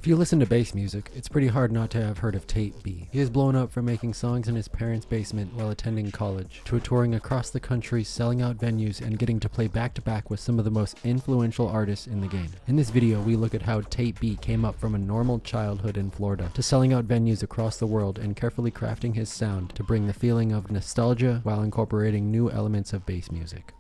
If you listen to bass music, it's pretty hard not to have heard of Tate B. He has blown up from making songs in his parents' basement while attending college, to touring across the country, selling out venues, and getting to play back-to-back with some of the most influential artists in the game. In this video, we look at how Tate B came up from a normal childhood in Florida to selling out venues across the world and carefully crafting his sound to bring the feeling of nostalgia while incorporating new elements of bass music.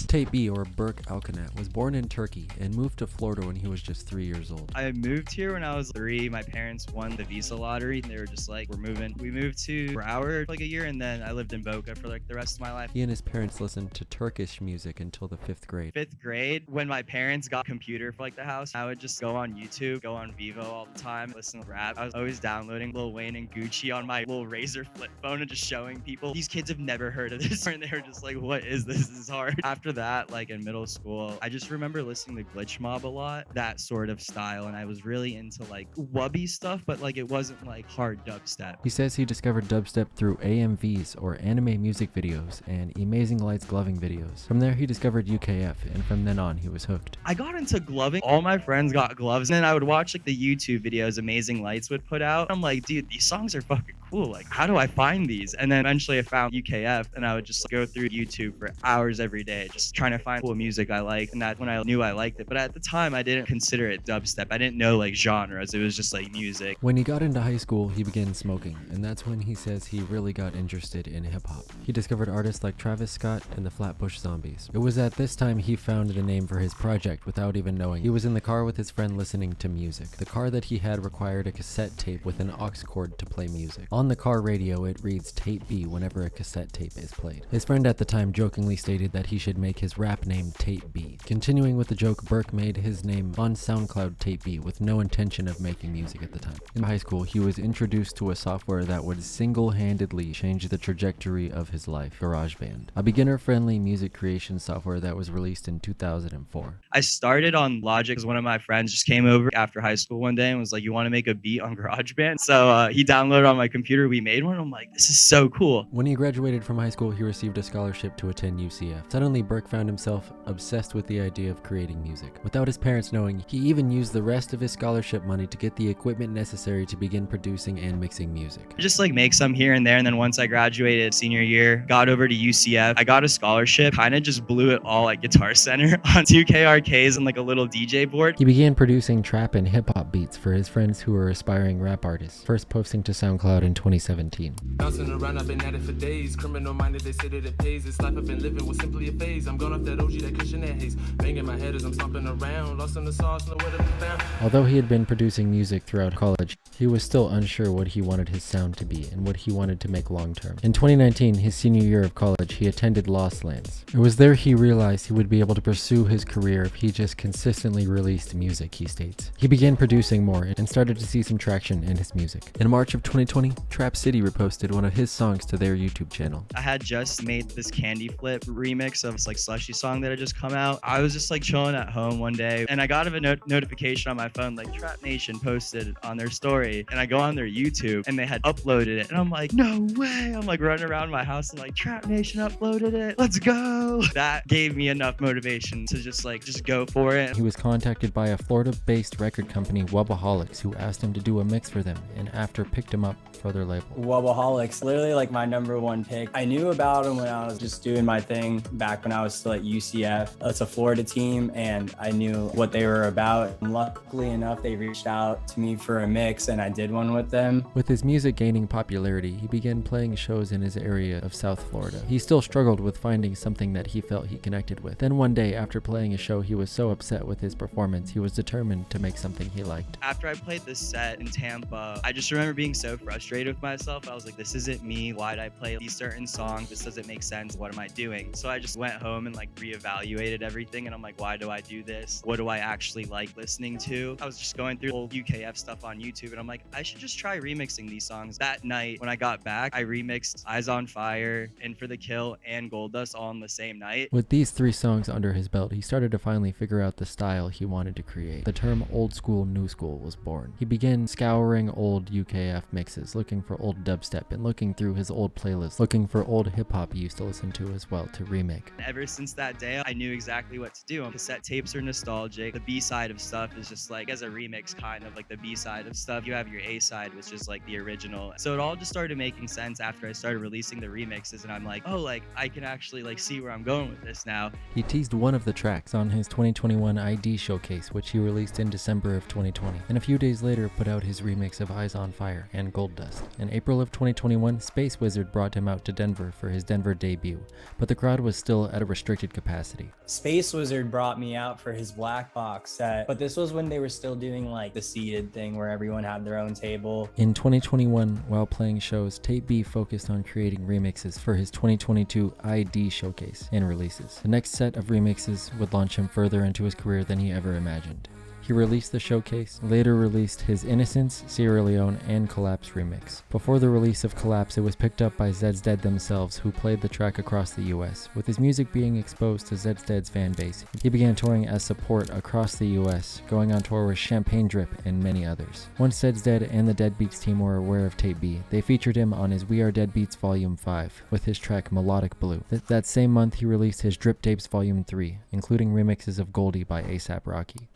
Tate B, or Burke Alkanat, was born in Turkey and moved to Florida when he was just 3 years old. I moved here when I was 3. My parents won the visa lottery. They were just like, we're moving. We moved to Broward for like a year, and then I lived in Boca for like the rest of my life. He and his parents listened to Turkish music until the 5th grade. 5th grade, when my parents got a computer for like the house, I would just go on YouTube, go on Vivo all the time, listen to rap. I was always downloading Lil Wayne and Gucci on my little Razor flip phone and just showing people. These kids have never heard of this, and they were just like, what is this? This is hard. After that, like in middle school, I just remember listening to Glitch Mob a lot, that sort of style, and I was really into like wubby stuff, but like it wasn't like hard dubstep. He says he discovered dubstep through AMVs, or anime music videos, and Amazing Lights gloving videos. From there, he discovered UKF, and from then on, he was hooked. I got into gloving. All my friends got gloves, and then I would watch like the YouTube videos Amazing Lights would put out. I'm like, dude, these songs are fucking cool. Like, how do I find these? And then eventually I found UKF, and I would just go through YouTube for hours every day, just trying to find cool music I liked. And that's when I knew I liked it. But at the time, I didn't consider it dubstep. I didn't know like genres. It was just like music. When he got into high school, he began smoking, and that's when he says he really got interested in hip-hop. He discovered artists like Travis Scott and the Flatbush Zombies. It was at this time he found the name for his project without even knowing. He was in the car with his friend listening to music. The car that he had required a cassette tape with an aux cord to play music. On the car radio, it reads Tate B whenever a cassette tape is played. His friend at the time jokingly stated that he should make his rap name Tate B. Continuing with the joke, Burke made his name on SoundCloud Tate B with no intention of making music at the time. In high school, he was introduced to a software that would single-handedly change the trajectory of his life, GarageBand, a beginner-friendly music creation software that was released in 2004. I started on Logic because one of my friends just came over after high school one day and was like, you want to make a beat on GarageBand? So he downloaded on my computer, we made one. I'm like, this is so cool. When he graduated from high school, he received a scholarship to attend UCF. Suddenly, Burke found himself obsessed with the idea of creating music. Without his parents knowing, he even used the rest of his scholarship money to get the equipment necessary to begin producing and mixing music. Just like make some here and there, and then once I graduated senior year, got over to UCF, I got a scholarship, kind of just blew it all at Guitar Center on 2K arcades and like a little DJ board. He began producing trap and hip-hop beats for his friends who were aspiring rap artists, first posting to SoundCloud in 2017. Bouncing around, I've been at it for days. Criminal minded, they say that it pays. This life I've been living was simply a phase. I'm going off that OG, that cushion, that haze. Banging my head as I'm stomping around. Lost in the sauce, nowhere to be found. Although he had been producing music throughout college, he was still unsure what he wanted his sound to be and what he wanted to make long term. In 2019, his senior year of college, he attended Lost Lands. It was there he realized he would be able to pursue his career if he just consistently released music, he states. He began producing more and started to see some traction in his music. In March of 2020, Trap City reposted one of his songs to their YouTube channel. I had just made this Candy Flip remix of this like slushy song that had just come out. I was just like chilling at home one day, and I got a notification on my phone like Trap Nation posted on their story, and I go on their YouTube and they had uploaded it, and I'm like, no way. I'm like running around my house and like, Trap Nation uploaded it, let's go. That gave me enough motivation to just go for it. He was contacted by a Florida-based record company, Wubbaholics, who asked him to do a mix for them, and after picked him up for their label. Wubbaholics, literally like my #1 pick. I knew about them when I was just doing my thing back when I was still at UCF. It's a Florida team, and I knew what they were about. And luckily enough, they reached out to me for a mix, and I did one with them. With his music gaining popularity, he began playing shows in his area of South Florida. He still struggled with finding something that he felt he connected with. Then one day, after playing a show, he was so upset with his performance, he was determined to make something he liked. After I played this set in Tampa, I just remember being so frustrated with myself. I was like, this isn't me. Why'd I play these certain songs? This doesn't make sense. What am I doing? So I just went home and like reevaluated everything, and I'm like, why do I do this? What do I actually like listening to? I was just going through old UKF stuff on YouTube, and I'm like, I should just try remixing these songs. That night when I got back, I remixed Eyes on Fire, In for the Kill, and Gold Dust all on the same night. With these 3 songs under his belt, he started to finally figure out the style he wanted to create. The term old school, new school was born. He began scouring old UKF mixes, looking looking for old dubstep and looking through his old playlists, looking for old hip-hop he used to listen to as well to remake. Ever since that day, I knew exactly what to do. Cassette tapes are nostalgic. The B-side of stuff is just like, as a remix, kind of like the B-side of stuff. You have your A-side, which is like the original. So it all just started making sense after I started releasing the remixes, and I'm like, oh, like I can actually like see where I'm going with this now. He teased one of the tracks on his 2021 ID showcase, which he released in December of 2020, and a few days later put out his remix of Eyes on Fire and Gold Dust. In April of 2021, Space Wizard brought him out to Denver for his Denver debut, but the crowd was still at a restricted capacity. Space Wizard brought me out for his Black Box set, but this was when they were still doing like the seated thing where everyone had their own table. In 2021, while playing shows, Tape B focused on creating remixes for his 2022 ID showcase and releases. The next set of remixes would launch him further into his career than he ever imagined. He released the showcase, later released his Innocence, Sierra Leone, and Collapse remix. Before the release of Collapse, it was picked up by Zed's Dead themselves, who played the track across the US. With his music being exposed to Zed's Dead's fan base, he began touring as support across the US, going on tour with Champagne Drip and many others. Once Zed's Dead and the Deadbeats team were aware of Tape B, they featured him on his We Are Deadbeats Volume 5 with his track Melodic Blue. That same month, he released his Drip Tapes Volume 3, including remixes of Goldie by A$AP Rocky.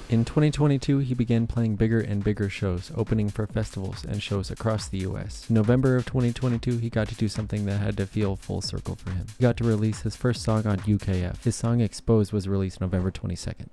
In 2022, he began playing bigger and bigger shows, opening for festivals and shows across the US. In November of 2022, he got to do something that had to feel full circle for him. He got to release his first song on UKF. His song Exposed was released November 22nd.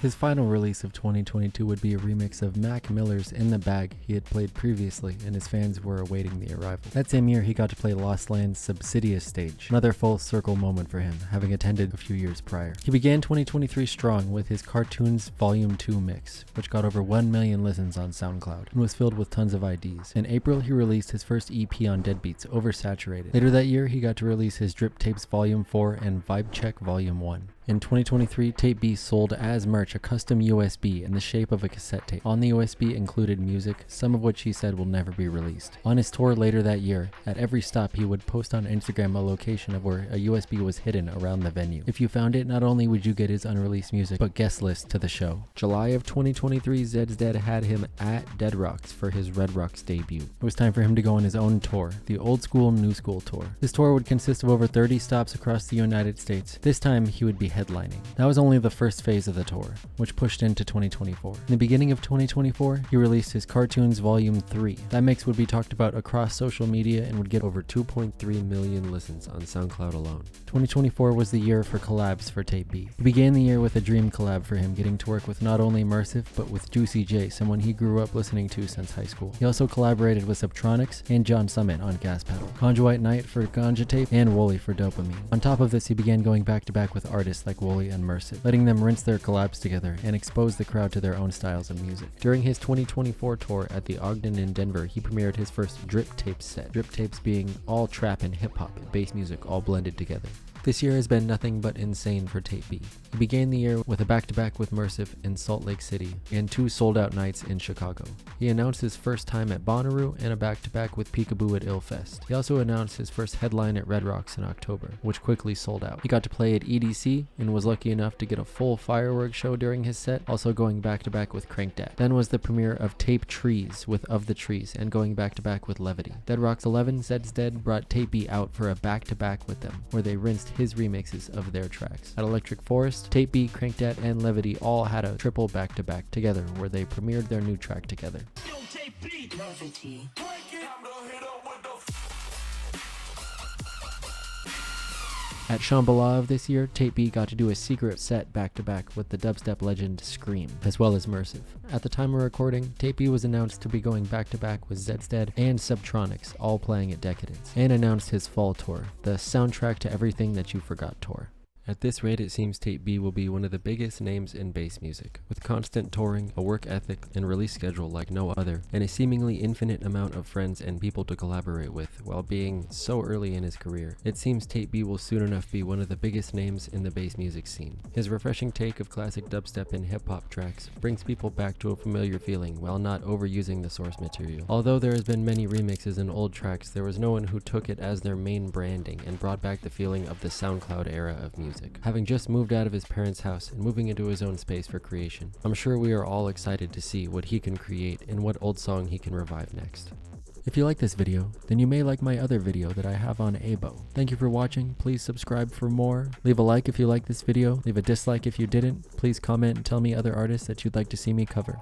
His final release of 2022 would be a remix of Mac Miller's In the Bag he had played previously, and his fans were awaiting the arrival. That same year, he got to play Lost Land's Subsidious stage, another full circle moment for him, having attended a few years prior. He began 2023 strong with his Cartoons Volume 2 mix, which got over 1 million listens on SoundCloud, and was filled with tons of IDs. In April, he released his first EP on Deadbeats, Oversaturated. Later that year, he got to release his Drip Tapes Volume 4 and Vibe Check Volume 1. In 2023, Tape B sold as merch a custom USB in the shape of a cassette tape. On the USB included music, some of which he said will never be released. On his tour later that year, at every stop he would post on Instagram a location of where a USB was hidden around the venue. If you found it, not only would you get his unreleased music, but guest lists to the show. July of 2023, Zed's Dead had him at Dead Rocks for his Red Rocks debut. It was time for him to go on his own tour, the Old School New School Tour. This tour would consist of over 30 stops across the United States. This time, he would be headlining. That was only the first phase of the tour, which pushed into 2024. In the beginning of 2024, he released his Cartoons Volume 3. That mix would be talked about across social media and would get over 2.3 million listens on SoundCloud alone. 2024 was the year for collabs for Tape B. He began the year with a dream collab for him, getting to work with not only Immersive, but with Juicy J, someone he grew up listening to since high school. He also collaborated with Subtronics and John Summit on Gas Pedal, Ganja White Knight for Ganja Tape, and Wooly for Dopamine. On top of this, he began going back to back with artists like Wooly and Immersive, letting them rinse their collabs together and expose the crowd to their own styles of music. During his 2024 tour at the Ogden in Denver, he premiered his first Drip Tapes set, Drip Tapes being all trap and hip-hop and bass music all blended together. This year has been nothing but insane for Tape B. He began the year with a back-to-back with Immersive in Salt Lake City and 2 sold-out nights in Chicago. He announced his first time at Bonnaroo and a back-to-back with Peekaboo at Illfest. He also announced his first headline at Red Rocks in October, which quickly sold out. He got to play at EDC and was lucky enough to get a full fireworks show during his set, also going back-to-back with Crankdat. Then was the premiere of Tape Trees with Of the Trees and going back-to-back with Levity. Dead Rocks 11, Zed's Dead brought Tape B out for a back-to-back with them, where they rinsed his remixes of their tracks. At Electric Forest, Tape B, Crankdat, and Levity all had a triple back-to-back together where they premiered their new track together. At Shambhala of this year, Tape B got to do a secret set back-to-back with the dubstep legend Scream, as well as Immersive. At the time of recording, Tape B was announced to be going back-to-back with Zed's Dead and Subtronics, all playing at Decadence, and announced his fall tour, the Soundtrack to Everything That You Forgot tour. At this rate, it seems Tate B will be one of the biggest names in bass music, with constant touring, a work ethic and release schedule like no other, and a seemingly infinite amount of friends and people to collaborate with while being so early in his career. It seems Tate B will soon enough be one of the biggest names in the bass music scene. His refreshing take of classic dubstep and hip-hop tracks brings people back to a familiar feeling while not overusing the source material. Although there has been many remixes and old tracks, there was no one who took it as their main branding and brought back the feeling of the SoundCloud era of music. Having just moved out of his parents' house and moving into his own space for creation, I'm sure we are all excited to see what he can create and what old song he can revive next. If you like this video, then you may like my other video that I have on Abo. Thank you for watching. Please subscribe for more. Leave a like if you like this video. Leave a dislike if you didn't. Please comment and tell me other artists that you'd like to see me cover.